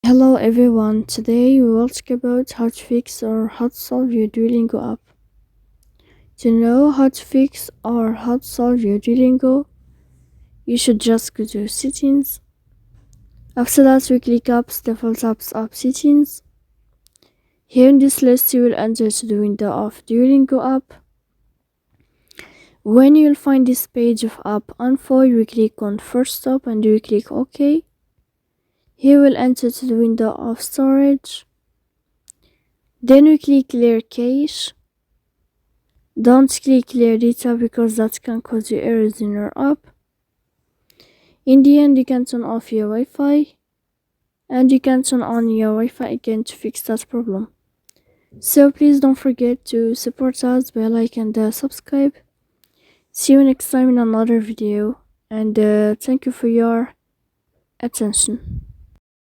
Hello everyone, today we will talk about how to fix or how to solve your Duolingo app. To know how to fix or how to solve your Duolingo, you should just go to settings. After that we click apps, default apps, app settings. Here in this list you will enter to the window of Duolingo app. When you will find this page of app info, you will click on first stop and you will click OK. Here we'll enter to the window of storage. Then we click clear cache. Don't click clear data because that can cause you errors in your app. In the end, you can turn off your Wi-Fi and you can turn on your Wi-Fi again to fix that problem. So please don't forget to support us by like and subscribe. See you next time in another video, and thank you for your attention.